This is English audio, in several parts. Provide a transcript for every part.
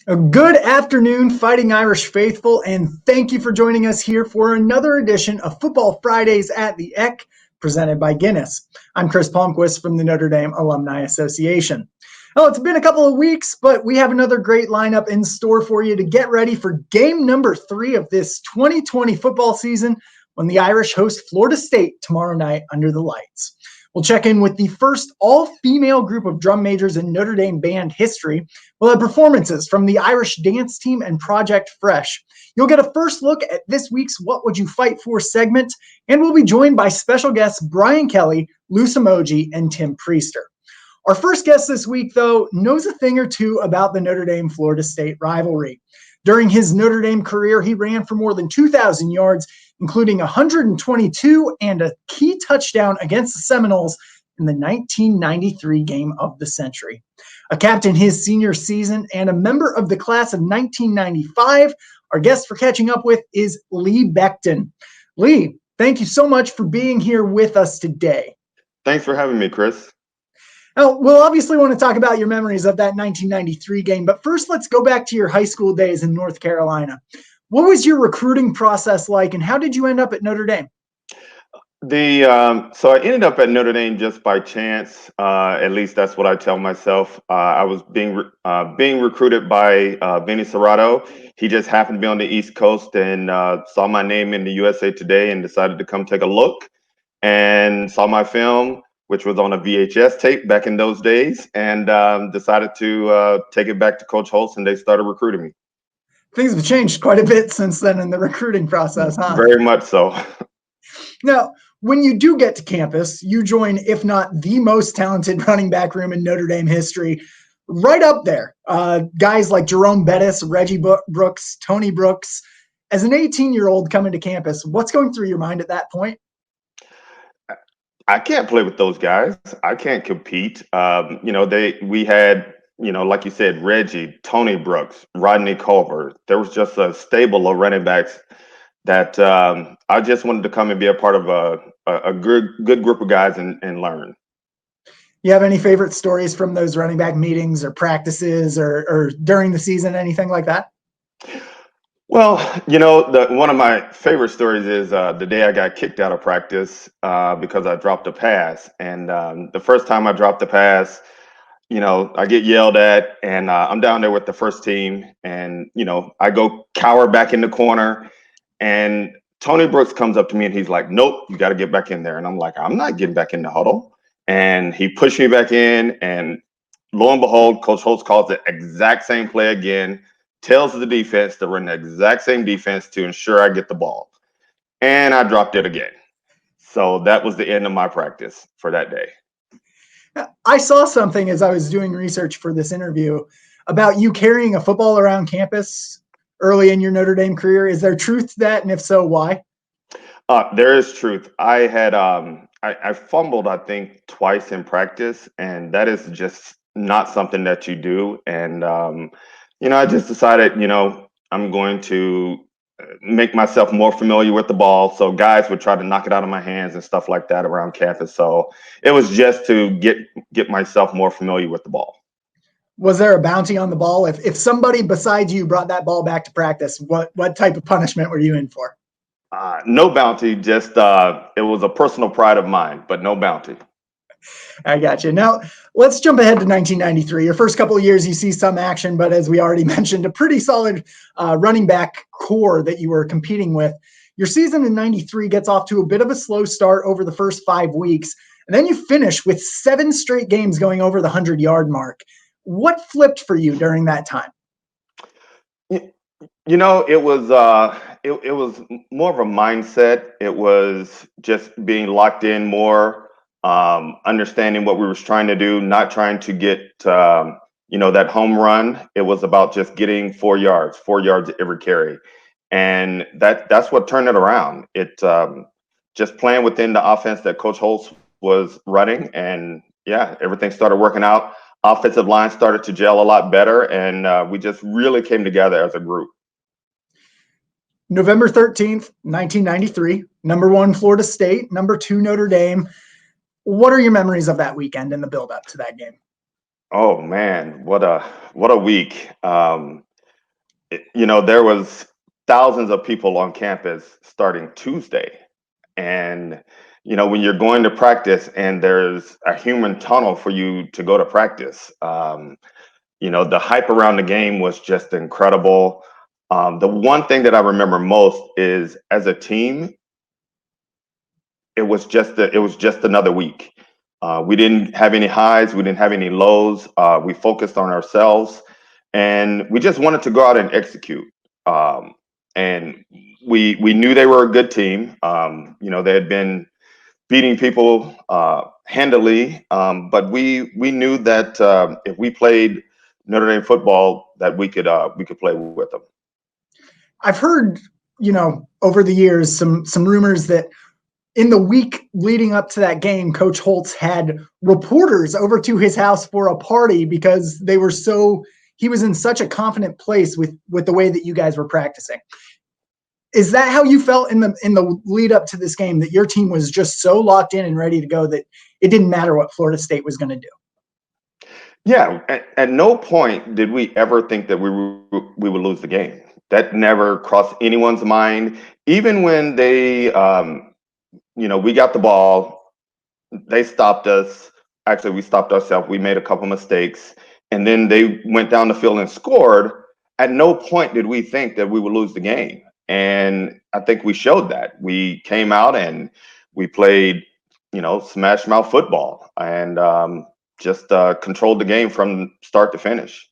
Good afternoon, Fighting Irish faithful, and thank you for joining us here for another edition of Football Fridays at the Eck, presented by Guinness. I'm Chris Palmquist from the Notre Dame Alumni Association. Oh, it's been a couple of weeks, but we have another great lineup in store for you to get ready for game number 3 of this 2020 football season when the Irish host Florida State tomorrow night under the lights. We'll check in with the first all-female group of drum majors in Notre Dame band history. We'll have performances from the Irish dance team and Project Fresh. You'll get a first look at this week's What Would You Fight For segment, and we'll be joined by special guests Brian Kelly, Loose Emoji, and Tim Priester. Our first guest this week, though, knows a thing or two about the Notre Dame-Florida State rivalry. During his Notre Dame career, he ran for more than 2,000 yards, including 122 and a key touchdown against the Seminoles in the 1993 game of the century. A captain his senior season and a member of the class of 1995, our guest for catching up with is Lee Becton. Lee, thank you so much for being here with us today. Thanks for having me, Chris. Now, we'll obviously want to talk about your memories of that 1993 game, but first let's go back to your high school days in North Carolina. What was your recruiting process like, and how did you end up at Notre Dame? So I ended up at Notre Dame just by chance. At least that's what I tell myself. I was being recruited by Vinny Serrato. He just happened to be on the East Coast and saw my name in the USA Today and decided to come take a look and saw my film, which was on a VHS tape back in those days, and decided to take it back to Coach Holtz, and they started recruiting me. Things have changed quite a bit since then in the recruiting process, huh? Very much so. Now, when you do get to campus, you join, if not the most talented running back room in Notre Dame history, right up there. Guys like Jerome Bettis, Reggie Brooks, Tony Brooks. As an 18-year-old coming to campus, what's going through your mind at that point? I can't play with those guys. I can't compete. We had, like you said, Reggie, Tony Brooks, Rodney Culver. There was just a stable of running backs that I just wanted to come and be a part of a good group of guys and learn. You have any favorite stories from those running back meetings or practices or during the season, anything like that? Well, one of my favorite stories is the day I got kicked out of practice because I dropped a pass. And the first time I dropped the pass, I get yelled at, and I'm down there with the first team, and I go cower back in the corner, and Tony Brooks comes up to me and he's like, "Nope, you got to get back in there." And I'm like, "I'm not getting back in the huddle." And he pushed me back in, and lo and behold, Coach Holtz calls the exact same play again, tells the defense to run the exact same defense to ensure I get the ball. And I dropped it again. So that was the end of my practice for that day. I saw something as I was doing research for this interview about you carrying a football around campus early in your Notre Dame career. Is there truth to that? And if so, why? There is truth. I had I fumbled, I think, twice in practice, and that is just not something that you do. And I just decided, I'm going to make myself more familiar with the ball. So guys would try to knock it out of my hands and stuff like that around campus. So it was just to get myself more familiar with the ball. Was there a bounty on the ball? If somebody besides you brought that ball back to practice, what type of punishment were you in for? No bounty, just it was a personal pride of mine, but no bounty. I got you. Now, let's jump ahead to 1993. Your first couple of years, you see some action, but as we already mentioned, a pretty solid running back core that you were competing with. Your season in 93 gets off to a bit of a slow start over the first 5 weeks, and then you finish with 7 straight games going over the 100-yard mark. What flipped for you during that time? It was more of a mindset. It was just being locked in more, understanding what we were trying to do, not trying to get that home run. It was about just getting 4 yards every carry, and that's what turned it around. It just playing within the offense that Coach Holtz was running, and everything started working out. Offensive line started to gel a lot better, and we just really came together as a group. November 13th, 1993, number 1 Florida State, number 2 Notre Dame. What are your memories of that weekend and the build up to that game? Oh man, what a week. there was thousands of people on campus starting Tuesday. And, when you're going to practice and there's a human tunnel for you to go to practice, the hype around the game was just incredible. The one thing that I remember most is as a team, it was just another week. We didn't have any highs, we didn't have any lows. We focused on ourselves, and we just wanted to go out and execute. And we knew they were a good team. They had been beating people handily, but we knew that if we played Notre Dame football, that we could play with them. I've heard, over the years, some rumors that in the week leading up to that game, Coach Holtz had reporters over to his house for a party because he was in such a confident place with the way that you guys were practicing. Is that how you felt in the lead up to this game, that your team was just so locked in and ready to go that it didn't matter what Florida State was going to do? Yeah, at no point did we ever think that we would lose the game. That never crossed anyone's mind. Even when we got the ball, they stopped us. Actually, we stopped ourselves. We made a couple mistakes, and then they went down the field and scored. At no point did we think that we would lose the game. And I think we showed that. We came out and we played, smash mouth football, and just controlled the game from start to finish.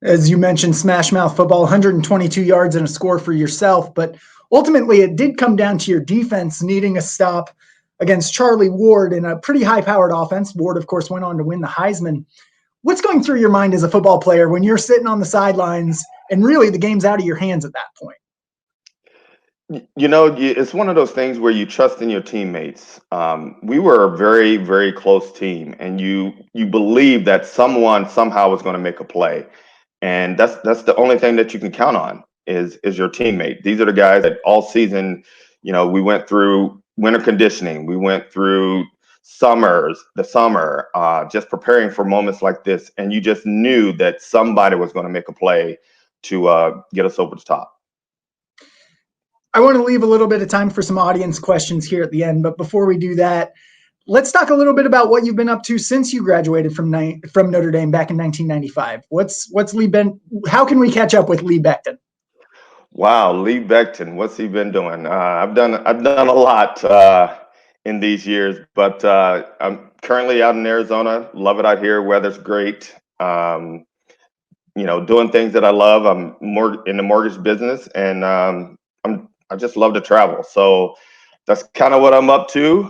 As you mentioned, smash mouth football, 122 yards and a score for yourself. But ultimately, it did come down to your defense needing a stop against Charlie Ward in a pretty high-powered offense. Ward, of course, went on to win the Heisman. What's going through your mind as a football player when you're sitting on the sidelines and really the game's out of your hands at that point? It's one of those things where you trust in your teammates. We were a very, very close team, and you believe that someone somehow was going to make a play, and that's the only thing that you can count on is your teammate. These are the guys that all season, we went through winter conditioning, we went through the summer, just preparing for moments like this, and you just knew that somebody was going to make a play to get us over the top. I want to leave a little bit of time for some audience questions here at the end, but before we do that, let's talk a little bit about what you've been up to since you graduated from Notre Dame back in 1995. What's Lee Ben? How can we catch up with Lee Becton? Wow, Lee Becton, what's he been doing? I've done a lot in these years, but I'm currently out in Arizona. Love it out here. Weather's great. Doing things that I love. I'm more in the mortgage business, and I just love to travel. So that's kind of what I'm up to.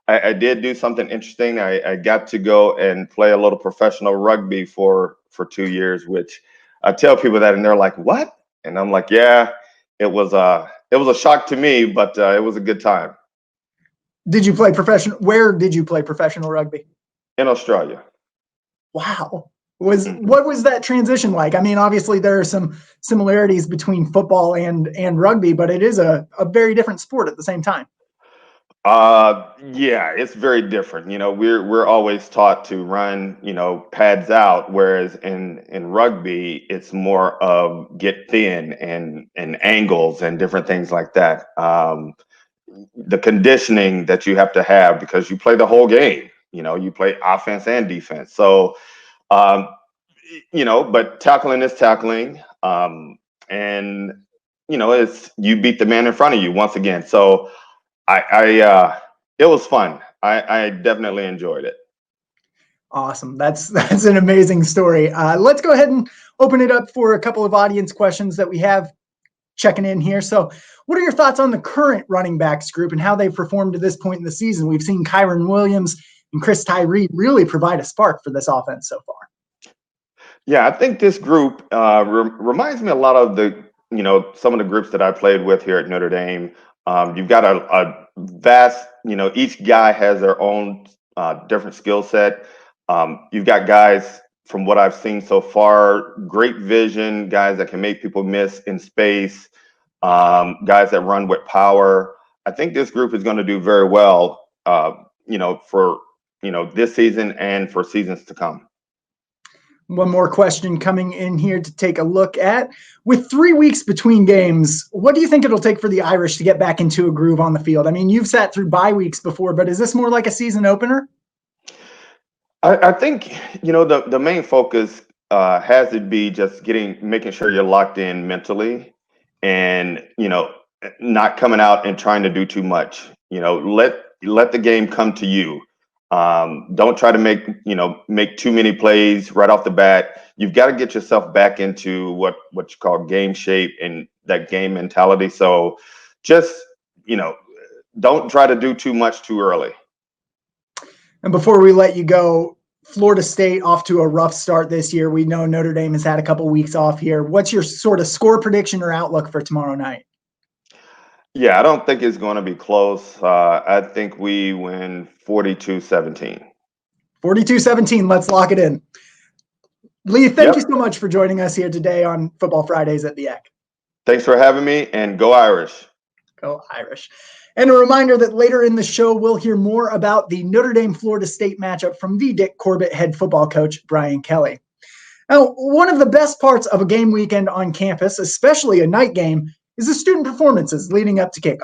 I did do something interesting. I got to go and play a little professional rugby for 2 years, which I tell people that, and they're like, "What?" And I'm like, "Yeah, it was a shock to me, but it was a good time." Did you play professional? Where did you play professional rugby? In Australia. Wow. What was that transition like? I mean, obviously there are some similarities between football and rugby, but it is a very different sport at the same time. Yeah, it's very different. We're always taught to run, pads out, whereas in rugby, it's more of get thin and angles and different things like that. The conditioning that you have to have because you play the whole game. You play offense and defense. So um, but tackling is tackling. And it's you beat the man in front of you once again. So it was fun. I definitely enjoyed it. Awesome. That's an amazing story. Let's go ahead and open it up for a couple of audience questions that we have checking in here. So what are your thoughts on the current running backs group and how they've performed to this point in the season? We've seen Kyren Williams and Chris Tyree really provide a spark for this offense so far. Yeah, I think this group reminds me a lot of some of the groups that I played with here at Notre Dame. You've got a vast, each guy has their own different skill set. You've got guys from what I've seen so far, great vision, guys that can make people miss in space, guys that run with power. I think this group is going to do very well, for this season and for seasons to come. One more question coming in here to take a look at. With 3 weeks between games, what do you think it'll take for the Irish to get back into a groove on the field? I mean, you've sat through bye weeks before, but is this more like a season opener? I think the main focus has to be just making sure you're locked in mentally, and not coming out and trying to do too much. Let the game come to you. Don't try to make too many plays right off the bat. You've got to get yourself back into what you call game shape and that game mentality. So just don't try to do too much too early. And before we let you go, Florida State off to a rough start this year. We know Notre Dame has had a couple weeks off here. What's your sort of score prediction or outlook for tomorrow night? Yeah, I don't think it's going to be close. I think we win 42-17. 42-17. Let's lock it in. Lee, thank Yep. you so much for joining us here today on Football Fridays at the Eck. Thanks for having me, and go Irish. Go Irish. And a reminder that later in the show, we'll hear more about the Notre Dame-Florida State matchup from the Dick Corbett head football coach, Brian Kelly. Now, one of the best parts of a game weekend on campus, especially a night game, is the student performances leading up to kickoff.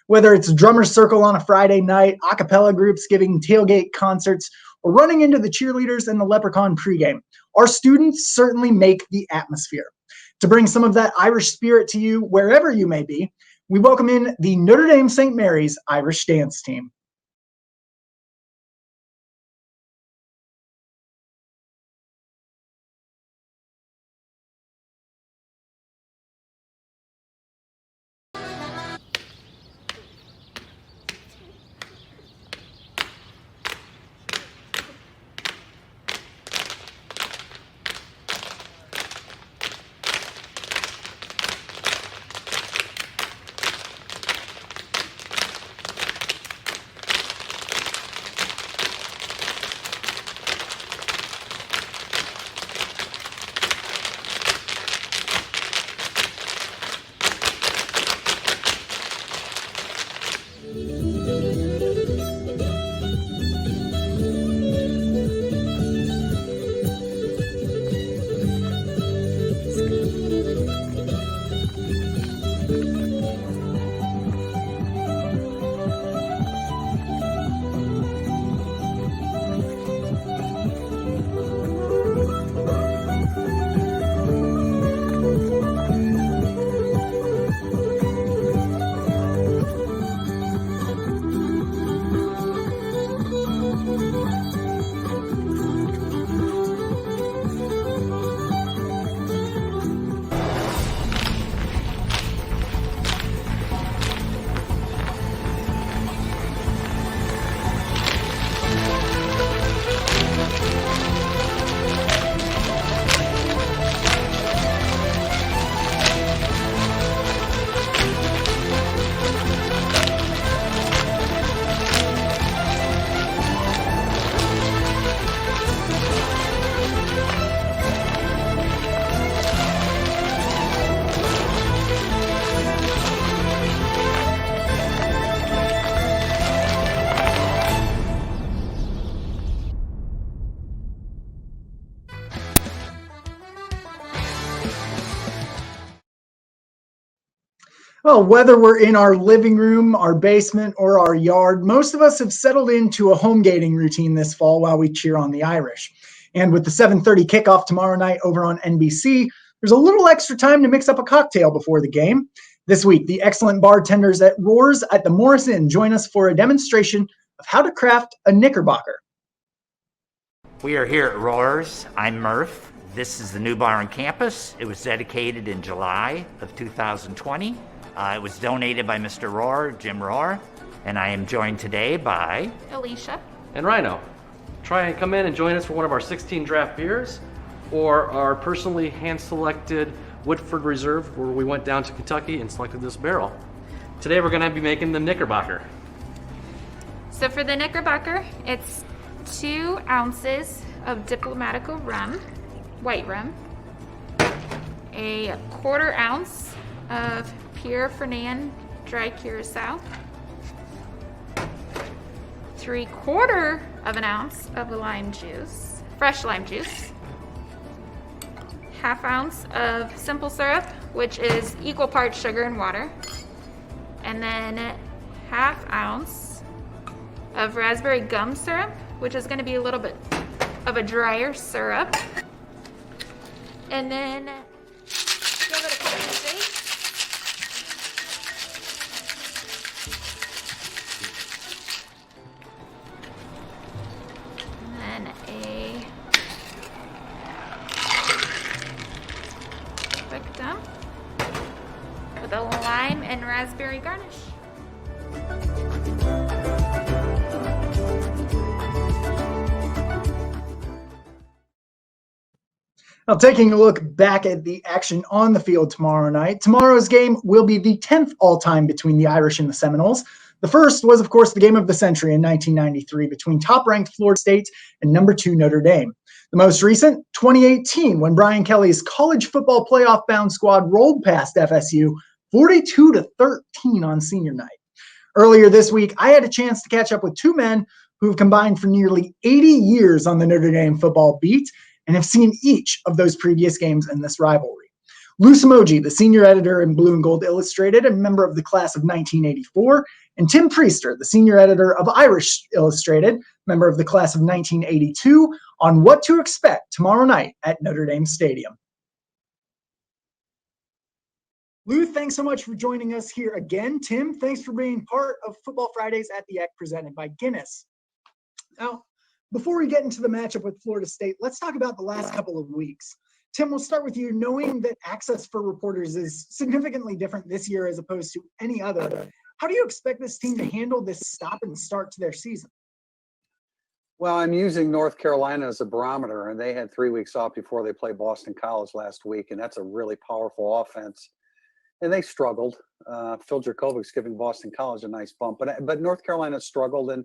Whether it's drummer's circle on a Friday night, a cappella groups giving tailgate concerts, or running into the cheerleaders and the Leprechaun pregame, our students certainly make the atmosphere. To bring some of that Irish spirit to you wherever you may be, we welcome in the Notre Dame St. Mary's Irish dance team. Well, whether we're in our living room, our basement, or our yard, most of us have settled into a home gating routine this fall while we cheer on the Irish. And with the 7:30 kickoff tomorrow night over on NBC, there's a little extra time to mix up a cocktail before the game. This week, the excellent bartenders at Roars at the Morris Inn join us for a demonstration of how to craft a Knickerbocker. We are here at Roars. I'm Murph. This is the new bar on campus. It was dedicated in July of 2020. It was donated by Mr. Rohr, Jim Rohr, and I am joined today by Alicia and Rhino. Try and come in and join us for one of our 16 draft beers or our personally hand-selected Woodford Reserve, where we went down to Kentucky and selected this barrel. Today we're going to be making the Knickerbocker. So for the Knickerbocker, it's 2 ounces of Diplomatico rum, white rum, a 1/4 ounce of Pierre Fernand dry curacao, 3/4 of an ounce of lime juice, fresh lime juice, 1/2 ounce of simple syrup, which is equal parts sugar and water. And then 1/2 ounce of raspberry gum syrup, which is going to be a little bit of a drier syrup. And then give it a couple of shakes. And then a quick dump with a lime and raspberry garnish. Now, taking a look back at the action on the field tomorrow night, tomorrow's game will be the 10th all-time between the Irish and the Seminoles. The first was, of course, the game of the century in 1993 between top-ranked Florida State and number 2 Notre Dame. The most recent, 2018, when Brian Kelly's college football playoff-bound squad rolled past FSU 42-13 on senior night. Earlier this week, I had a chance to catch up with two men who have combined for nearly 80 years on the Notre Dame football beat and have seen each of those previous games in this rivalry. Lou Somogyi, the senior editor in Blue and Gold Illustrated and member of the class of 1984, and Tim Priester, the senior editor of Irish Illustrated, member of the class of 1982, on what to expect tomorrow night at Notre Dame Stadium. Lou, thanks so much for joining us here again. Tim, thanks for being part of Football Fridays at the Eck presented by Guinness. Now, before we get into the matchup with Florida State, let's talk about the last couple of weeks. Tim, we'll start with you. Knowing that access for reporters is significantly different this year as opposed to any other, how do you expect this team to handle this stop and start to their season? Well, I'm using North Carolina as a barometer, and they had 3 weeks off before they played Boston College last week, and that's a really powerful offense. And they struggled. Phil Jurkovic's giving Boston College a nice bump, but North Carolina struggled, and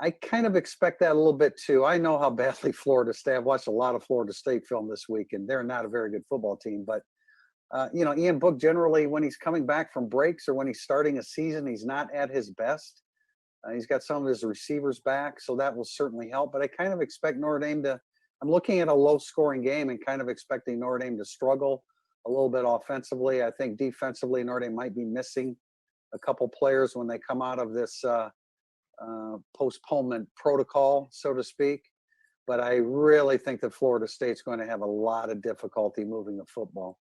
I kind of expect that a little bit too. I know how badly Florida State. I've watched a lot of Florida State film this week, and they're not a very good football team. But Ian Book generally, when he's coming back from breaks or when he's starting a season, he's not at his best. He's got some of his receivers back, so that will certainly help. But I kind of expect Notre Dame to. I'm looking at a low-scoring game and kind of expecting Notre Dame to struggle a little bit offensively. I think defensively, Notre Dame might be missing a couple players when they come out of this postponement protocol, so to speak. But I really think that Florida State's going to have a lot of difficulty moving the football.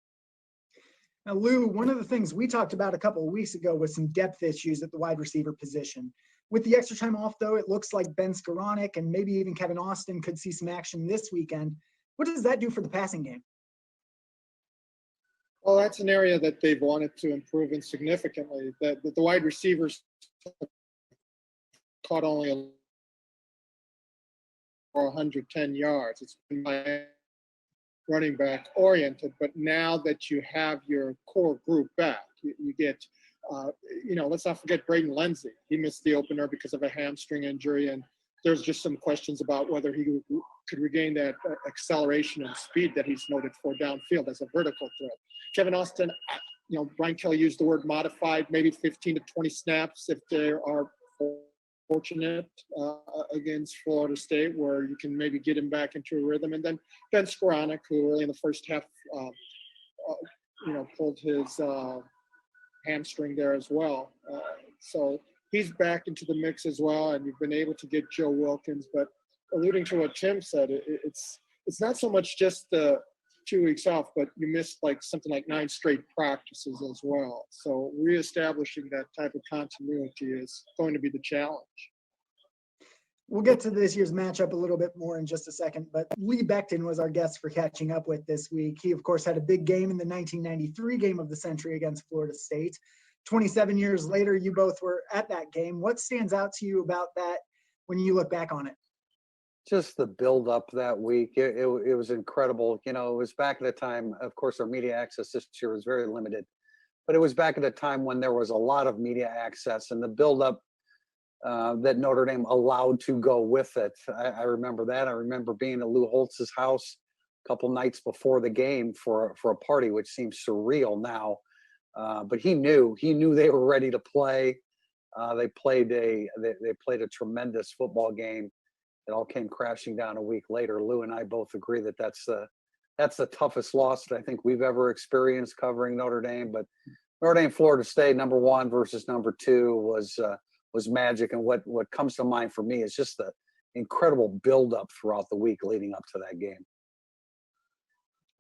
Now, Lou, one of the things we talked about a couple of weeks ago was some depth issues at the wide receiver position. With the extra time off, though, it looks like Ben Skoranek and maybe even Kevin Austin could see some action this weekend. What does that do for the passing game? Well, that's an area that they've wanted to improve in significantly. That the wide receivers caught only 110 yards. It's been running back oriented, but now that you have your core group back, you get, let's not forget Braden Lenzy. He missed the opener because of a hamstring injury, and there's just some questions about whether he could regain that acceleration and speed that he's noted for downfield as a vertical threat. Kevin Austin, Brian Kelly used the word modified, maybe 15 to 20 snaps if there are fortunate against Florida State, where you can maybe get him back into a rhythm. And then Ben Skoranek, who early in the first half, pulled his hamstring there as well. So he's back into the mix as well, and you've been able to get Joe Wilkins. But alluding to what Tim said, it's not so much just the 2 weeks off, but you missed something like 9 straight practices as well. So reestablishing that type of continuity is going to be the challenge. We'll get to this year's matchup a little bit more in just a second, but Lee Becton was our guest for Catching Up With this week. He, of course, had a big game in the 1993 game of the century against Florida State. 27 years later, you both were at that game. What stands out to you about that when you look back on it? Just the build up that week. It was incredible. It was back at a time, of course, our media access this year was very limited, but it was back at a time when there was a lot of media access, and the build up that Notre Dame allowed to go with it. I remember that. I remember being at Lou Holtz's house a couple nights before the game for a party, which seems surreal now. But he knew they were ready to play. They played a tremendous football game. It all came crashing down a week later. Lou and I both agree that that's that's the toughest loss that I think we've ever experienced covering Notre Dame. But Notre Dame, Florida State, #1 versus #2 was magic. And what comes to mind for me is just the incredible buildup throughout the week leading up to that game.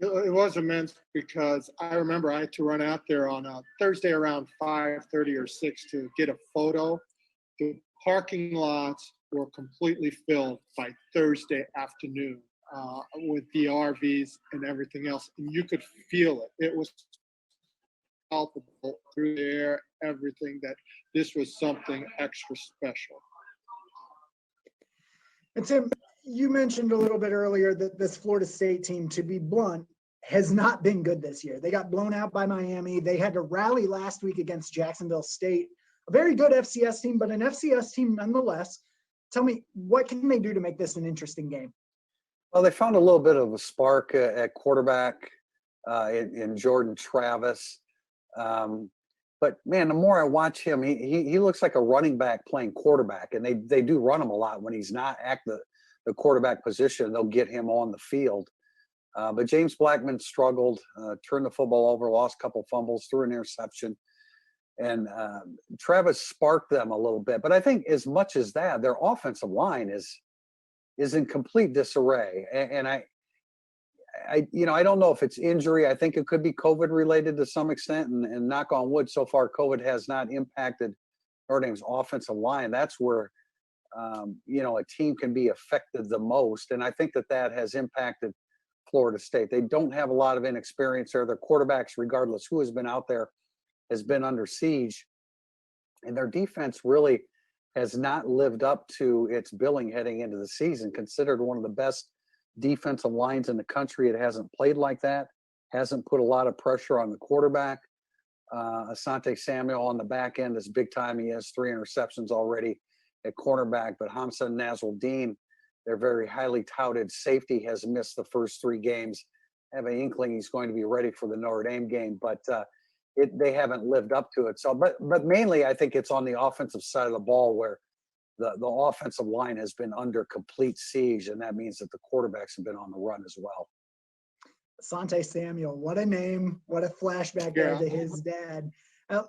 It was immense because I remember I had to run out there on a Thursday around 5:30 or 6 to get a photo. The parking lots were completely filled by Thursday afternoon with the RVs and everything else. And you could feel it. It was palpable through the air, everything, that this was something extra special. And Tim, you mentioned a little bit earlier that this Florida State team, to be blunt, has not been good this year. They got blown out by Miami. They had to rally last week against Jacksonville State, a very good FCS team, but an FCS team nonetheless. Tell me, what can they do to make this an interesting game? Well, they found a little bit of a spark at quarterback in Jordan Travis. But man, the more I watch him, he looks like a running back playing quarterback, and they do run him a lot when he's not at the quarterback position. They'll get him on the field. But James Blackman struggled, turned the football over, lost a couple fumbles, threw an interception, and Travis sparked them a little bit. But I think as much as that, their offensive line is in complete disarray. And I don't know if it's injury. I think it could be COVID related to some extent, and knock on wood, so far COVID has not impacted Notre Dame's offensive line. That's where a team can be affected the most, and I think that has impacted Florida State. They don't have a lot of inexperience there. Their quarterbacks, regardless who has been out there, has been under siege, and their defense really has not lived up to its billing heading into the season. Considered one of the best defensive lines in the country, it hasn't played like that, hasn't put a lot of pressure on the quarterback. Asante Samuel on the back end is big time. He has 3 interceptions already at cornerback, but Hamza Nasruddin, their very highly touted safety, has missed the first 3 games. I have an inkling he's going to be ready for the Notre Dame game, but they haven't lived up to it. So, but mainly I think it's on the offensive side of the ball where the offensive line has been under complete siege, and that means that the quarterbacks have been on the run as well. Asante Samuel, what a name, what a flashback there to his dad.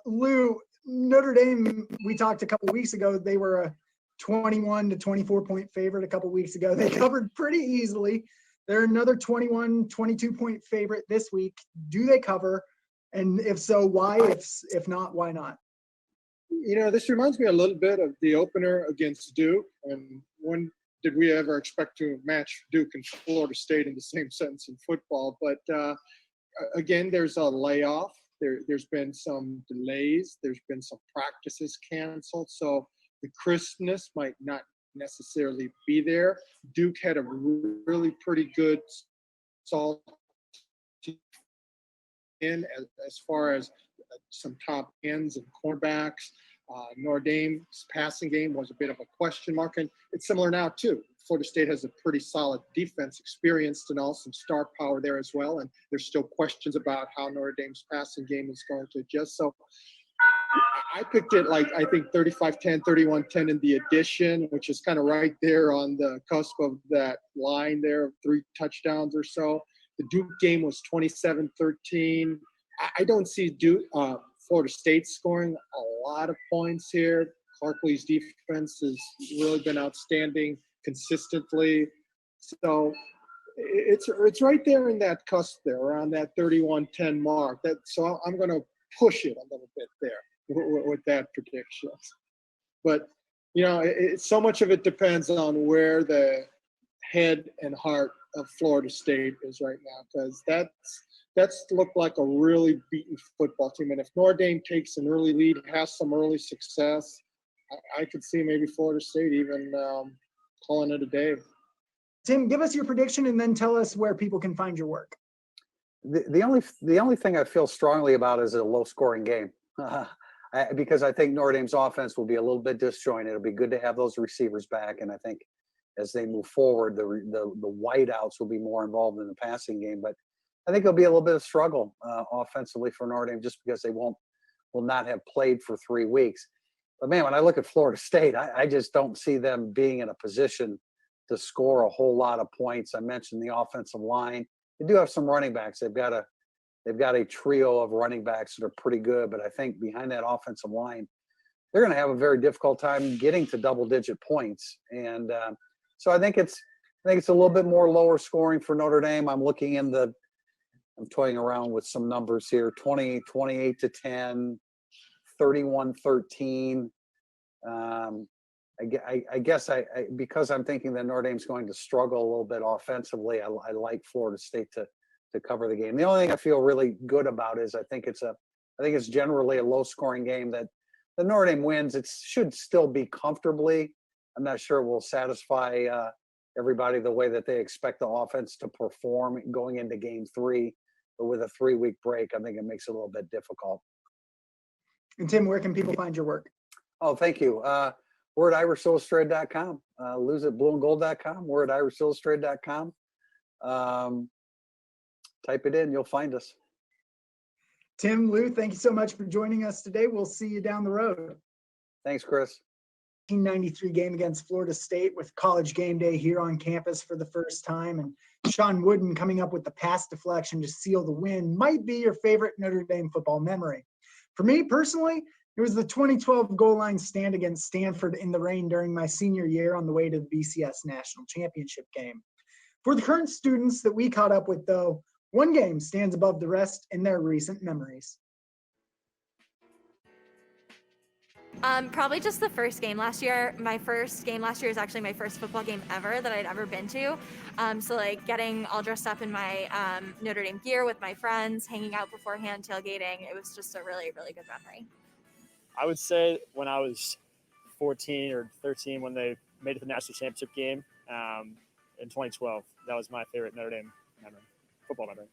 Lou, Notre Dame, we talked a couple weeks ago, they were a 21 to 24 point favorite a couple weeks ago. They covered pretty easily. They're another 21, 22 point favorite this week. Do they cover? And if so, why? If not, why not? This reminds me a little bit of the opener against Duke. And when did we ever expect to match Duke and Florida State in the same sentence in football? But again, there's a layoff. There's been some delays. There's been some practices canceled. So the crispness might not necessarily be there. Duke had a really pretty good salt in as far as some top ends and cornerbacks. Notre Dame's passing game was a bit of a question mark, and it's similar now too. Florida State has a pretty solid defense, experienced and all some star power there as well, and there's still questions about how Notre Dame's passing game is going to adjust. So I picked it like, I think 35-10, 31-10 in the addition, which is kind of right there on the cusp of that line there of 3 touchdowns or so. The Duke game was 27-13. I don't see Florida State scoring a lot of points here. Clarkley's defense has really been outstanding consistently. So it's right there in that cusp there, around that 31-10 mark. So I'm going to push it a little bit there with that prediction. But, so much of it depends on where the head and heart of Florida State is right now, because that's looked like a really beaten football team. And if Notre Dame takes an early lead, has some early success, I could see maybe Florida State even calling it a day. Tim, give us your prediction and then tell us where people can find your work. The only thing I feel strongly about is a low-scoring game, because I think Notre Dame's offense will be a little bit disjointed. It'll be good to have those receivers back, and I think as they move forward, the wideouts will be more involved in the passing game. But I think it'll be a little bit of struggle offensively for Notre Dame, just because they will not have played for 3 weeks. But man, when I look at Florida State, I just don't see them being in a position to score a whole lot of points. I mentioned the offensive line. they do have some running backs. They've got a trio of running backs that are pretty good, but I think behind that offensive line, they're going to have a very difficult time getting to double-digit points. And so I think it's a little bit more lower scoring for Notre Dame. I'm toying around with some numbers here: 28-10, 31-13. I guess because I'm thinking that Notre Dame's going to struggle a little bit offensively, I like Florida State to cover the game. The only thing I feel really good about is I think it's generally a low-scoring game that the Notre Dame wins. It should still be comfortably. I'm not sure it will satisfy everybody the way that they expect the offense to perform going into game 3. But with a 3-week break, I think it makes it a little bit difficult. And Tim, where can people find your work? Oh, thank you. We're at IrishIllustrated.com. Lose it blueandgold.com. We're at IrishIllustrated.com. Type it in, you'll find us. Tim, Lou, thank you so much for joining us today. We'll see you down the road. Thanks, Chris. 1993 game against Florida State with College Game Day here on campus for the first time, and Sean Wooden coming up with the pass deflection to seal the win might be your favorite Notre Dame football memory. For me personally, it was the 2012 goal line stand against Stanford in the rain during my senior year on the way to the BCS National Championship game. For the current students that we caught up with, though, one game stands above the rest in their recent memories. Probably just the first game last year. My first game last year is actually my first football game ever that I'd ever been to. So like getting all dressed up in my Notre Dame gear with my friends, hanging out beforehand, tailgating. It was just a really, really good memory. I would say when I was 14 or 13, when they made it to the national championship game in 2012, that was my favorite Notre Dame memory, football memory.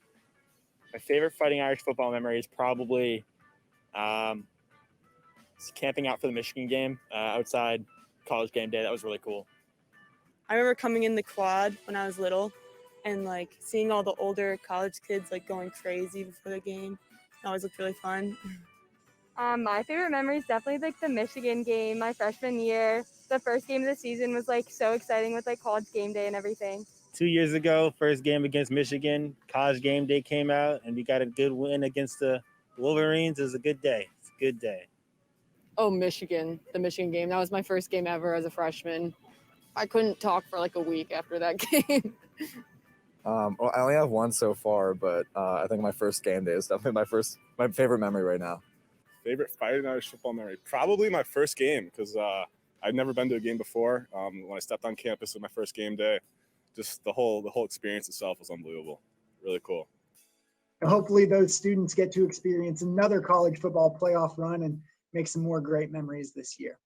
My favorite Fighting Irish football memory is probably camping out for the Michigan game outside College Game Day. That was really cool. I remember coming in the quad when I was little and like seeing all the older college kids like going crazy before the game. It always looked really fun. My favorite memory is definitely like the Michigan game my freshman year. The first game of the season was like so exciting with like College Game Day and everything. 2 years ago, first game against Michigan, College Game Day came out and we got a good win against the Wolverines. It was a good day. It's a good day. Oh, Michigan, the Michigan game. That was my first game ever as a freshman. I couldn't talk for like a week after that game. Well, I only have one so far, but I think my first game day is definitely my favorite memory right now. Favorite Fighting Irish football memory? Probably my first game, because I'd never been to a game before. When I stepped on campus with my first game day, just the whole experience itself was unbelievable. Really cool. Hopefully those students get to experience another college football playoff run and make some more great memories this year.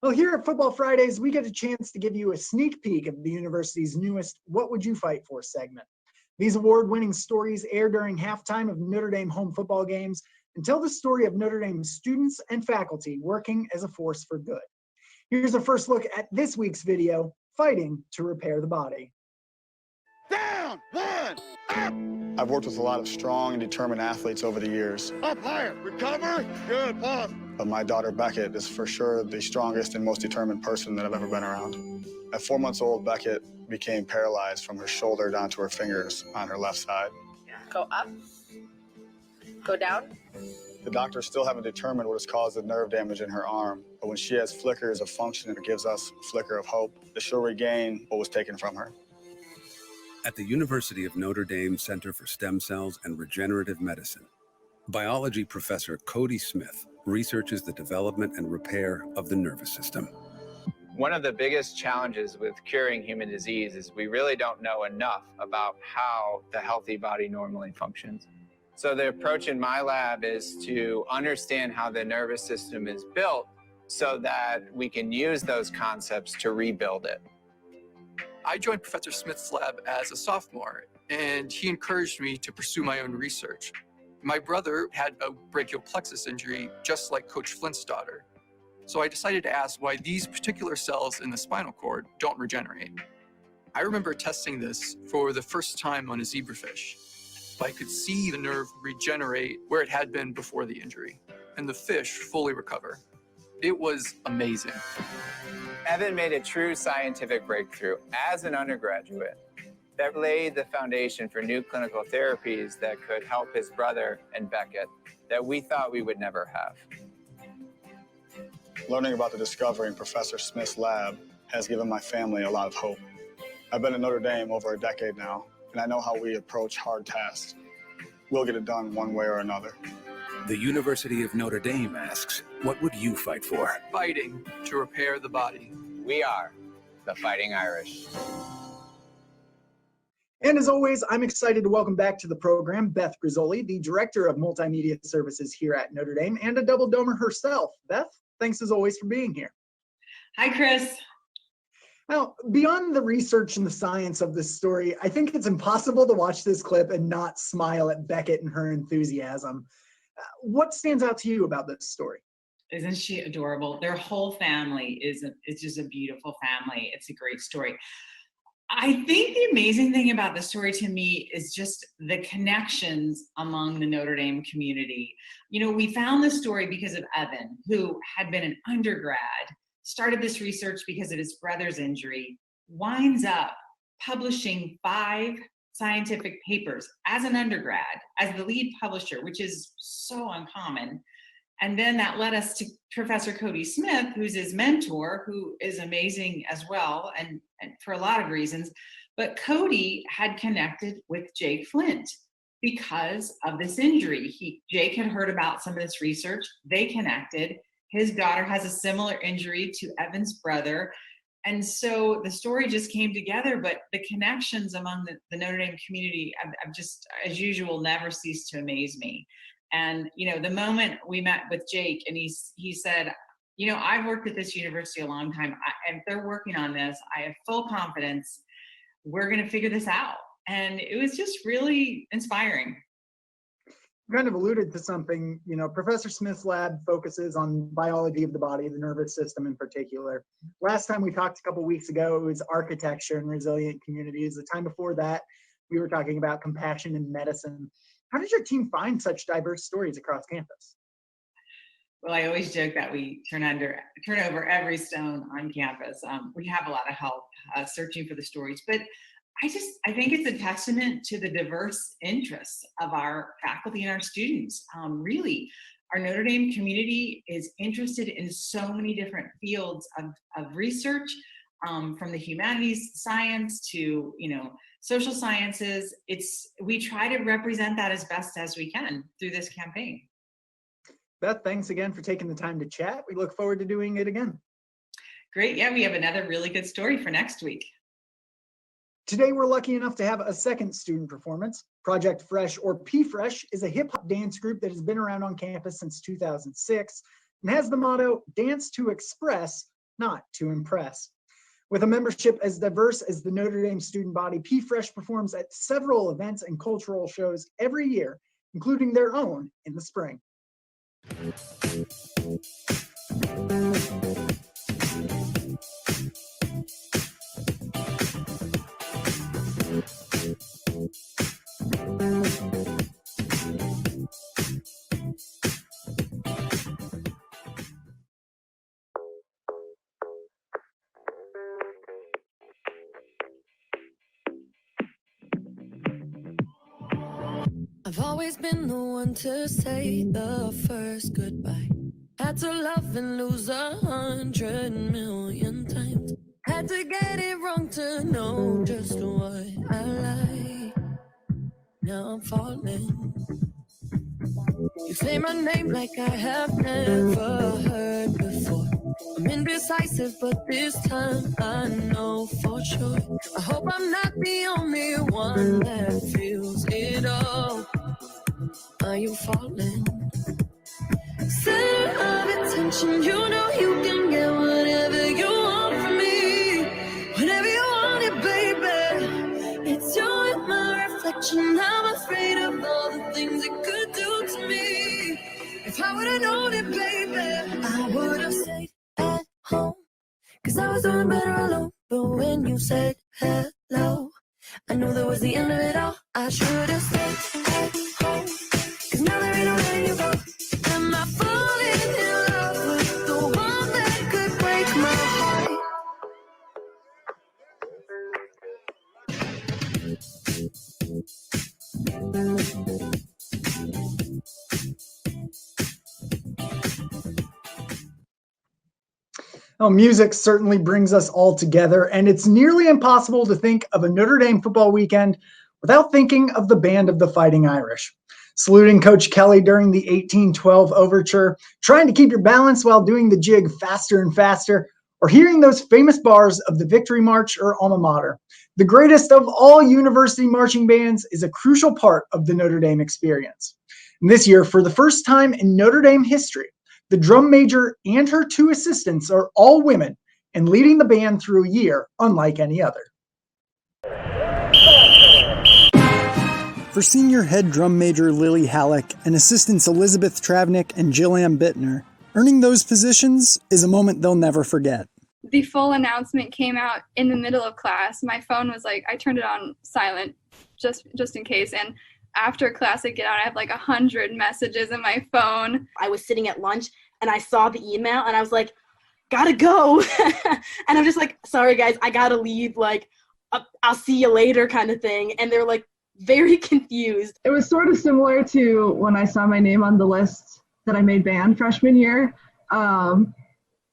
Well, here at Football Fridays, we get a chance to give you a sneak peek of the university's newest What Would You Fight For segment. These award-winning stories air during halftime of Notre Dame home football games and tell the story of Notre Dame students and faculty working as a force for good. Here's a first look at this week's video, Fighting to Repair the Body. Down, one, up. I've worked with a lot of strong and determined athletes over the years. Up higher, recover, good, pause. But my daughter Beckett is for sure the strongest and most determined person that I've ever been around. At 4 months old, Beckett became paralyzed from her shoulder down to her fingers on her left side. Go up, go down. The doctors still haven't determined what has caused the nerve damage in her arm, but when she has flickers of function, it gives us a flicker of hope that she'll regain what was taken from her. At the University of Notre Dame Center for Stem Cells and Regenerative Medicine, biology professor Cody Smith researches the development and repair of the nervous system. One of the biggest challenges with curing human disease is we really don't know enough about how the healthy body normally functions. So the approach in my lab is to understand how the nervous system is built so that we can use those concepts to rebuild it. I joined Professor Smith's lab as a sophomore, and he encouraged me to pursue my own research. My brother had a brachial plexus injury, just like Coach Flint's daughter. So I decided to ask why these particular cells in the spinal cord don't regenerate. I remember testing this for the first time on a zebrafish. I could see the nerve regenerate where it had been before the injury, and the fish fully recover. It was amazing. Evan made a true scientific breakthrough as an undergraduate. that laid the foundation for new clinical therapies that could help his brother and Beckett that we thought we would never have. Learning about the discovery in Professor Smith's lab has given my family a lot of hope. I've been at Notre Dame over a decade now, and I know how we approach hard tasks. We'll get it done one way or another. The University of Notre Dame asks, what would you fight for? Fighting to repair the body. We are the Fighting Irish. And as always, I'm excited to welcome back to the program Beth Grizzoli, the Director of Multimedia Services here at Notre Dame, and a double domer herself. Beth, thanks as always for being here. Hi, Chris. Now, beyond the research and the science of this story, I think it's impossible to watch this clip and not smile at Beckett and her enthusiasm. What stands out to you about this story? Isn't she adorable? Their whole family is just a beautiful family. It's a great story. I think the amazing thing about the story to me is just the connections among the Notre Dame community. You know, we found this story because of Evan, who had been an undergrad, started this research because of his brother's injury, winds up publishing 5 scientific papers as an undergrad, as the lead publisher, which is so uncommon. And then that led us to Professor Cody Smith, who's his mentor, who is amazing as well, and for a lot of reasons. But Cody had connected with Jake Flint because of this injury. Jake had heard about some of this research. They connected. His daughter has a similar injury to Evan's brother. And so the story just came together, but the connections among the Notre Dame community, I've just, as usual, never ceased to amaze me. And, you know, the moment we met with Jake and he said, you know, I've worked at this university a long time. And they're working on this. I have full confidence. We're going to figure this out. And it was just really inspiring. You kind of alluded to something, you know, Professor Smith's lab focuses on biology of the body, the nervous system in particular. Last time we talked a couple weeks ago, it was architecture and resilient communities. The time before that, we were talking about compassion in medicine. How did your team find such diverse stories across campus? Well, I always joke that we turn over every stone on campus. We have a lot of help searching for the stories, but I think it's a testament to the diverse interests of our faculty and our students. Really, our Notre Dame community is interested in so many different fields of research, from the humanities, science to, you know, social sciences. We try to represent that as best as we can through this campaign. Beth, thanks again for taking the time to chat. We look forward to doing it again. Great. Yeah, we have another really good story for next week. Today, we're lucky enough to have a second student performance. Project Fresh, or P-Fresh, is a hip-hop dance group that has been around on campus since 2006 and has the motto, dance to express, not to impress. With a membership as diverse as the Notre Dame student body, P-Fresh performs at several events and cultural shows every year, including their own in the spring. I've always been the one to say the first goodbye. Had to love and lose 100 million times. Had to get it wrong to know just what I like. Now I'm falling. You say my name like I have never heard before. I'm indecisive, but this time I know for sure. I hope I'm not the only one that feels it all. Are you falling? Center of attention, you know you can get whatever you want from me. Whenever you want it, baby. It's you and my reflection. I'm afraid of all the things it could do to me. If I would've known it, baby, I would've stayed at home. Cause I was doing better alone. But when you said hello, I knew that was the end of it all. I should've stayed at home. Cause now there ain't no letting you go. Am I falling in love with the one that could break my heart? Well, music certainly brings us all together, and it's nearly impossible to think of a Notre Dame football weekend without thinking of the Band of the Fighting Irish. Saluting Coach Kelly during the 1812 overture, trying to keep your balance while doing the jig faster and faster, or hearing those famous bars of the Victory March or Alma Mater. The greatest of all university marching bands is a crucial part of the Notre Dame experience. And this year, for the first time in Notre Dame history, the drum major and her 2 assistants are all women and leading the band through a year unlike any other. For senior head drum major Lily Halleck and assistants Elizabeth Travnik and Jillian Bittner, earning those positions is a moment they'll never forget. The full announcement came out in the middle of class. My phone was like, I turned it on silent just in case. And after class, I get out, I have like 100 messages in my phone. I was sitting at lunch and I saw the email and I was like, gotta go. And I'm just like, sorry guys, I gotta leave. Like, I'll see you later kind of thing. And they're like very confused. It was sort of similar to when I saw my name on the list that I made band freshman year.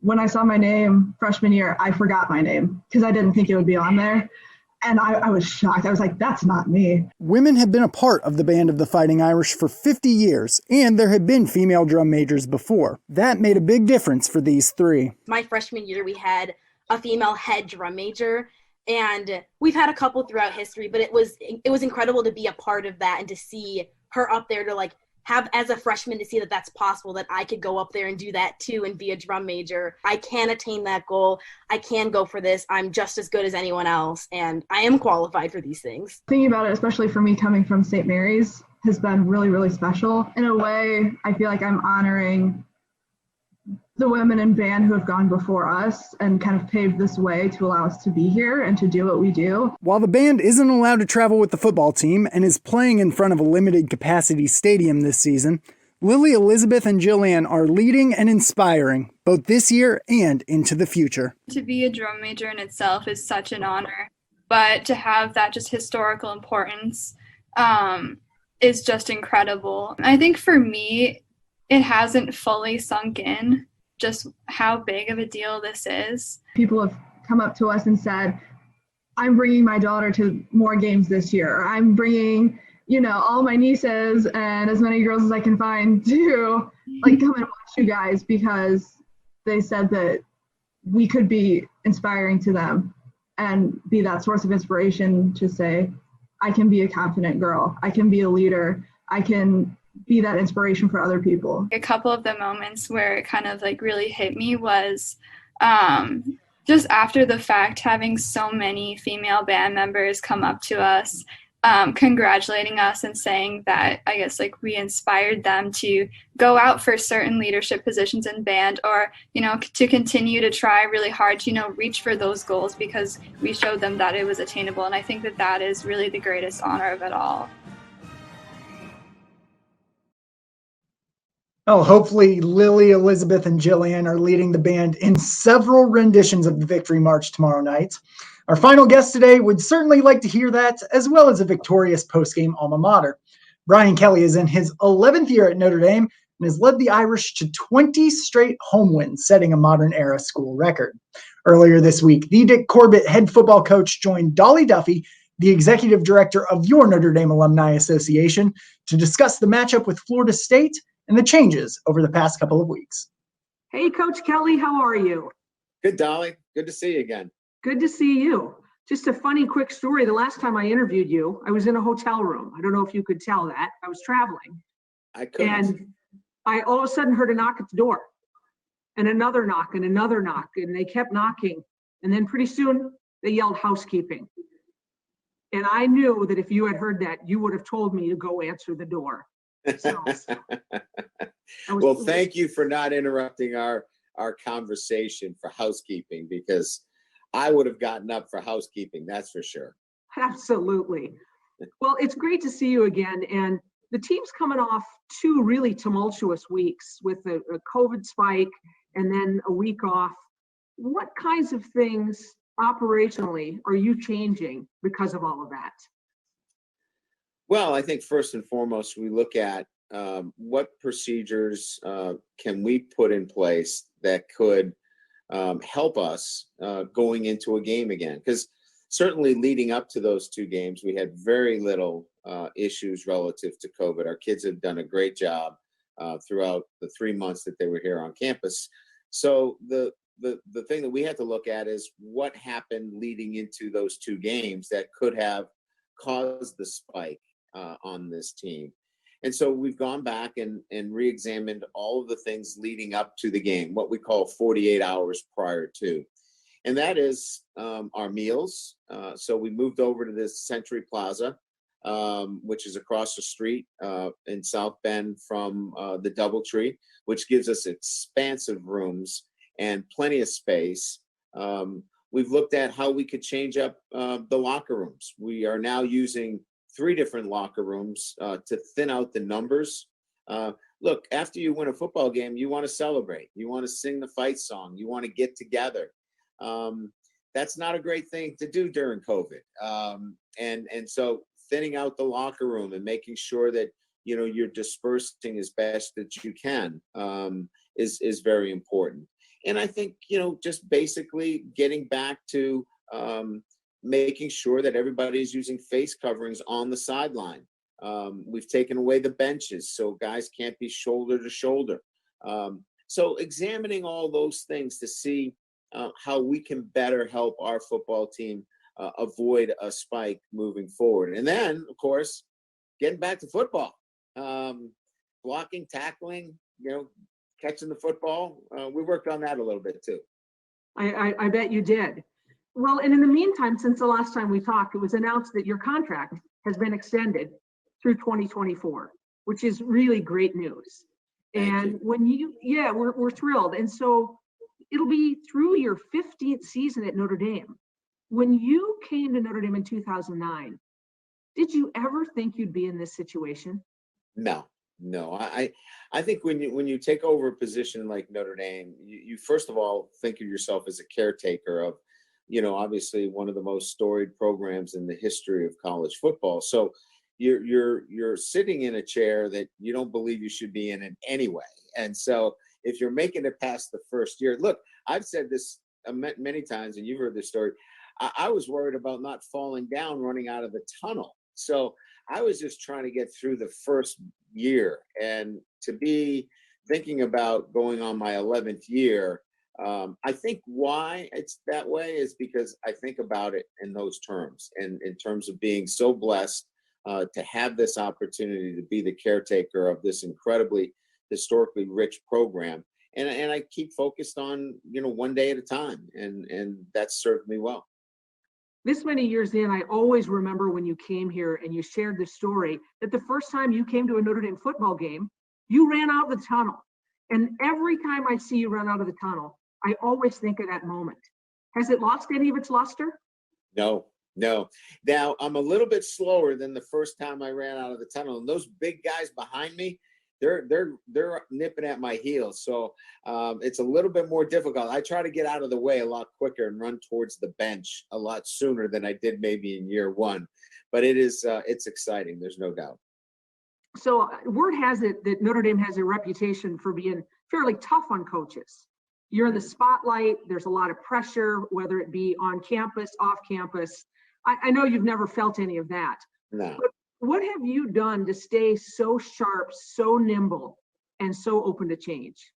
When I saw my name freshman year, I forgot my name because I didn't think it would be on there. And I was shocked. I was like, that's not me. Women have been a part of the Band of the Fighting Irish for 50 years, and there had been female drum majors before. That made a big difference for these 3. My freshman year, we had a female head drum major, and we've had a couple throughout history, but it was incredible to be a part of that and to see her up there to like have as a freshman to see that that's possible, that I could go up there and do that too and be a drum major. I can attain that goal. I can go for this. I'm just as good as anyone else, and I am qualified for these things. Thinking about it, especially for me coming from St. Mary's, has been really, really special. In a way, I feel like I'm honoring the women in band who have gone before us and kind of paved this way to allow us to be here and to do what we do. While the band isn't allowed to travel with the football team and is playing in front of a limited capacity stadium this season, Lily, Elizabeth, and Jillian are leading and inspiring both this year and into the future. To be a drum major in itself is such an honor, but to have that just historical importance is just incredible. I think for me, it hasn't fully sunk in just how big of a deal this is. People have come up to us and said, I'm bringing my daughter to more games this year. Or I'm bringing, all my nieces and as many girls as I can find to like come and watch you guys, because they said that we could be inspiring to them and be that source of inspiration to say, I can be a confident girl. I can be a leader. I can be that inspiration for other people. A couple of the moments where it kind of like really hit me was just after the fact, having so many female band members come up to us, congratulating us and saying that I guess like we inspired them to go out for certain leadership positions in band, or, to continue to try really hard to, reach for those goals because we showed them that it was attainable. And I think that that is really the greatest honor of it all. Oh, hopefully Lily, Elizabeth, and Jillian are leading the band in several renditions of the Victory March tomorrow night. Our final guest today would certainly like to hear that, as well as a victorious postgame alma mater. Brian Kelly is in his 11th year at Notre Dame and has led the Irish to 20 straight home wins, setting a modern-era school record. Earlier this week, the Dick Corbett head football coach joined Dolly Duffy, the executive director of your Notre Dame Alumni Association, to discuss the matchup with Florida State and the changes over the past couple of weeks. Hey, Coach Kelly, how are you? Good, Dolly. Good to see you again. Good to see you. Just a funny, quick story. The last time I interviewed you, I was in a hotel room. I don't know if you could tell that. I was traveling. I couldn't. And I all of a sudden heard a knock at the door and another knock and another knock. And they kept knocking. And then pretty soon they yelled housekeeping. And I knew that if you had heard that, you would have told me to go answer the door. So, well, thank you for not interrupting our conversation for housekeeping, because I would have gotten up for housekeeping, that's for sure. Absolutely. Well, it's great to see you again. And the team's coming off 2 really tumultuous weeks with a COVID spike and then a week off. What kinds of things operationally are you changing because of all of that? Well, I think first and foremost, we look at what procedures can we put in place that could help us going into a game again. Because certainly leading up to those two games, we had very little issues relative to COVID. Our kids have done a great job throughout the 3 months that they were here on campus. So the thing that we had to look at is what happened leading into those two games that could have caused the spike on this team. And so we've gone back and re-examined all of the things leading up to the game, what we call 48 hours prior to. And that is our meals. So we moved over to this Century Plaza, which is across the street in South Bend from the DoubleTree, which gives us expansive rooms and plenty of space. We've looked at how we could change up the locker rooms. We are now using 3 different locker rooms to thin out the numbers. Look, after you win a football game, you want to celebrate. You want to sing the fight song. You want to get together. That's not a great thing to do during COVID. And so thinning out the locker room and making sure that, you know, you're dispersing as best that you can is very important. And I think, you know, just basically getting back to making sure that everybody's using face coverings on the sideline. We've taken away the benches so guys can't be shoulder to shoulder. So examining all those things to see how we can better help our football team avoid a spike moving forward. And then, of course, getting back to football, blocking, tackling, you know, catching the football. We worked on that a little bit too. I bet you did. Well, and in the meantime, since the last time we talked, it was announced that your contract has been extended through 2024, which is really great news. And when we're thrilled. And so it'll be through your 15th season at Notre Dame. When you came to Notre Dame in 2009, did you ever think you'd be in this situation? No. I think when you take over a position like Notre Dame, you first of all think of yourself as a caretaker of, you know, obviously one of the most storied programs in the history of college football. So you're sitting in a chair that you don't believe you should be in anyway. And so if you're making it past the first year, look, I've said this many times, and you've heard this story. I was worried about not falling down running out of the tunnel. So I was just trying to get through the first year, and to be thinking about going on my 11th year. I think why it's that way is because I think about it in those terms, and in terms of being so blessed to have this opportunity to be the caretaker of this incredibly historically rich program. And I keep focused on, you know, one day at a time, and that's served me well. This many years in, I always remember when you came here and you shared the story that the first time you came to a Notre Dame football game, you ran out of the tunnel. And every time I see you run out of the tunnel, I always think of that moment. Has it lost any of its luster? No. Now I'm a little bit slower than the first time I ran out of the tunnel, and those big guys behind me, they're nipping at my heels. So it's a little bit more difficult. I try to get out of the way a lot quicker and run towards the bench a lot sooner than I did maybe in year one. But it's exciting. There's no doubt. So word has it that Notre Dame has a reputation for being fairly tough on coaches. You're in the spotlight. There's a lot of pressure, whether it be on campus, off campus. I know you've never felt any of that. No. But what have you done to stay so sharp, so nimble, and so open to change?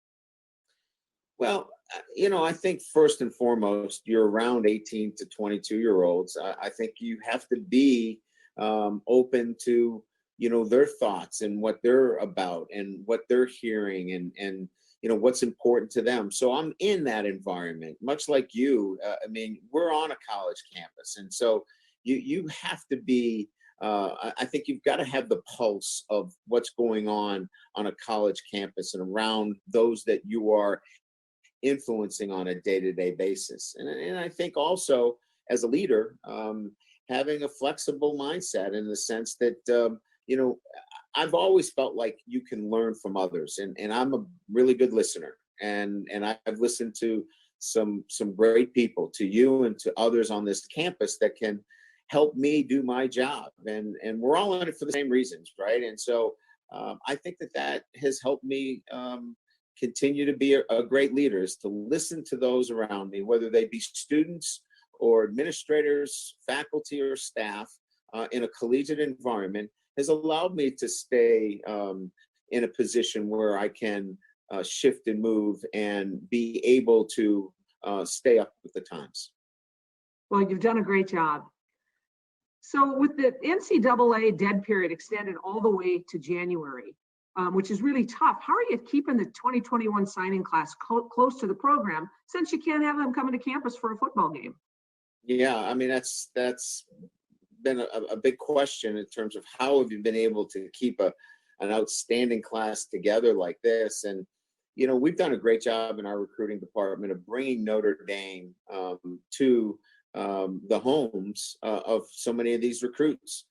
Well, you know, I think first and foremost, you're around 18 to 22-year-olds. I think you have to be open to, you know, their thoughts and what they're about and what they're hearing and you know, what's important to them. So I'm in that environment, much like you. I mean, we're on a college campus. And so you have to be, I think you've got to have the pulse of what's going on a college campus and around those that you are influencing on a day-to-day basis. And I think also as a leader, having a flexible mindset in the sense that, you know, I've always felt like you can learn from others, and I'm a really good listener, and I've listened to some great people, to you and to others on this campus that can help me do my job, and we're all in it for the same reasons, right? And so I think that has helped me continue to be a great leader is to listen to those around me, whether they be students or administrators, faculty, or staff in a collegiate environment, has allowed me to stay in a position where I can shift and move and be able to stay up with the times. Well, you've done a great job. So with the NCAA dead period extended all the way to January, which is really tough, how are you keeping the 2021 signing class close to the program since you can't have them coming to campus for a football game? Yeah, I mean, that's been a big question in terms of how have you been able to keep an outstanding class together like this. And, you know, we've done a great job in our recruiting department of bringing Notre Dame to the homes of so many of these recruits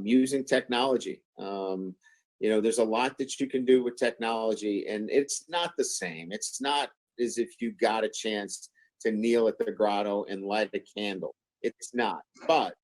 using technology. You know, there's a lot that you can do with technology, and it's not the same. It's not as if you got a chance to kneel at the grotto and light a candle. It's not. But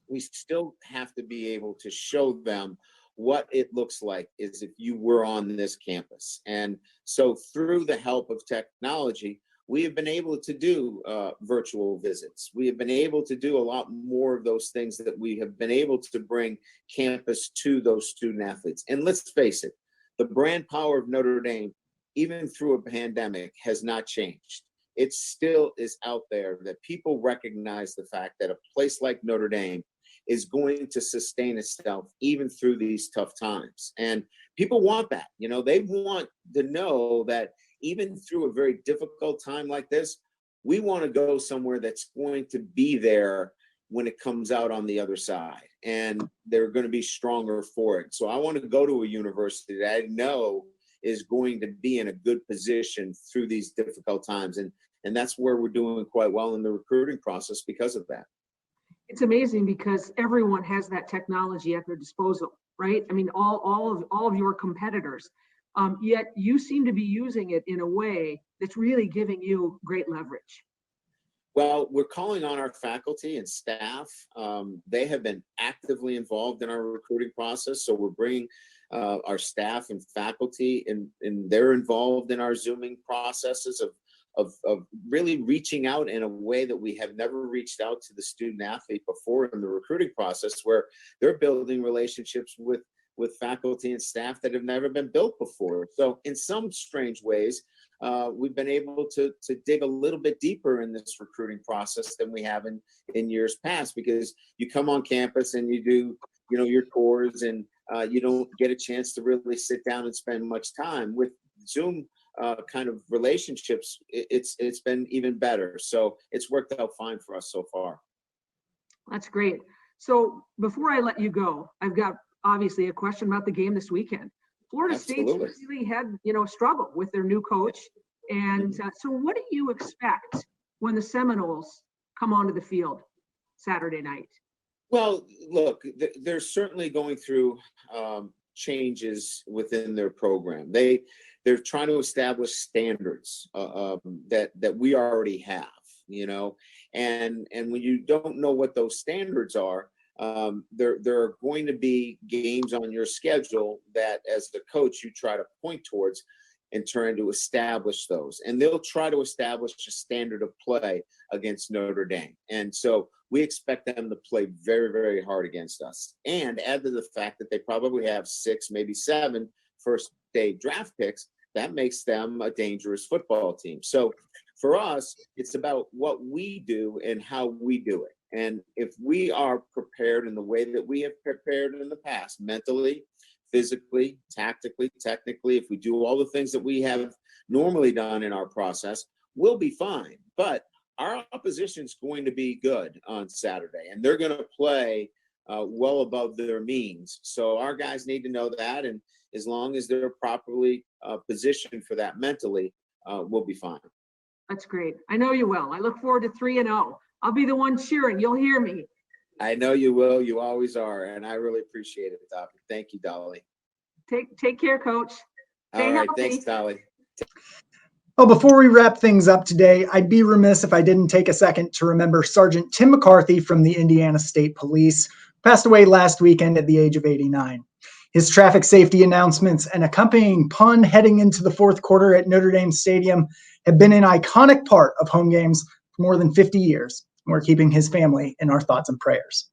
we still have to be able to show them what it looks like as if you were on this campus. And so through the help of technology, we have been able to do virtual visits. We have been able to do a lot more of those things that we have been able to bring campus to those student athletes. And let's face it, the brand power of Notre Dame, even through a pandemic, has not changed. It still is out there that people recognize the fact that a place like Notre Dame is going to sustain itself even through these tough times. And people want that. You know, they want to know that even through a very difficult time like this, we want to go somewhere that's going to be there when it comes out on the other side, and they're going to be stronger for it. So I want to go to a university that I know is going to be in a good position through these difficult times. And that's where we're doing quite well in the recruiting process because of that. It's amazing because everyone has that technology at their disposal, right? I mean, all of your competitors, yet you seem to be using it in a way that's really giving you great leverage. Well, we're calling on our faculty and staff. They have been actively involved in our recruiting process. So we're bringing our staff and faculty, and they're involved in our Zooming processes of really reaching out in a way that we have never reached out to the student athlete before in the recruiting process, where they're building relationships with faculty and staff that have never been built before. So in some strange ways, we've been able to dig a little bit deeper in this recruiting process than we have in years past, because you come on campus and you do, you know, your tours, and you don't get a chance to really sit down and spend much time with Zoom kind of relationships. It's been even better. So it's worked out fine for us so far. That's great. So before I let you go, I've got obviously a question about the game this weekend. Florida State's really had, you know, struggle with their new coach. And so what do you expect when the Seminoles come onto the field Saturday night? Well, look, they're certainly going through changes within their program. They're trying to establish standards that we already have, you know, and when you don't know what those standards are, there are going to be games on your schedule that, as the coach, you try to point towards and trying to establish those. And they'll try to establish a standard of play against Notre Dame. And so we expect them to play very, very hard against us. And add to the fact that they probably have 6, maybe 7 first-day draft picks, that makes them a dangerous football team. So for us, it's about what we do and how we do it. And if we are prepared in the way that we have prepared in the past, mentally, physically, tactically, technically, if we do all the things that we have normally done in our process, we'll be fine. But our opposition is going to be good on Saturday, and they're going to play well above their means. So our guys need to know that, and as long as they're properly positioned for that mentally, we'll be fine. That's great. I know you will. I look forward to 3-0. I'll be the one cheering. You'll hear me. I know you will. You always are. And I really appreciate it, Dolly. Thank you, Dolly. Take care, Coach. Stay All right. healthy. Thanks, Dolly. Well, before we wrap things up today, I'd be remiss if I didn't take a second to remember Sergeant Tim McCarthy from the Indiana State Police, who passed away last weekend at the age of 89. His traffic safety announcements and accompanying pun heading into the fourth quarter at Notre Dame Stadium have been an iconic part of home games for more than 50 years. We're keeping his family in our thoughts and prayers.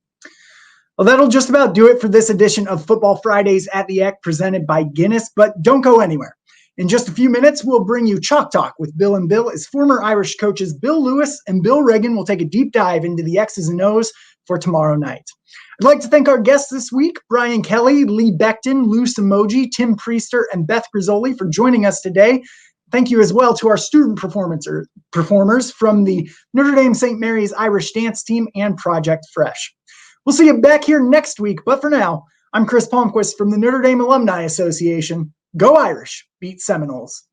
Well, that'll just about do it for this edition of Football Fridays at the Eck presented by Guinness, but don't go anywhere. In just a few minutes, we'll bring you Chalk Talk with Bill and Bill as former Irish coaches Bill Lewis and Bill Reagan will take a deep dive into the X's and O's for tomorrow night. I'd like to thank our guests this week, Brian Kelly, Lee Beckton, Lou Samoji, Tim Priester, and Beth Grizzoli for joining us today. Thank you as well to our student performers from the Notre Dame St. Mary's Irish Dance Team and Project Fresh. We'll see you back here next week, but for now, I'm Chris Palmquist from the Notre Dame Alumni Association. Go Irish, beat Seminoles.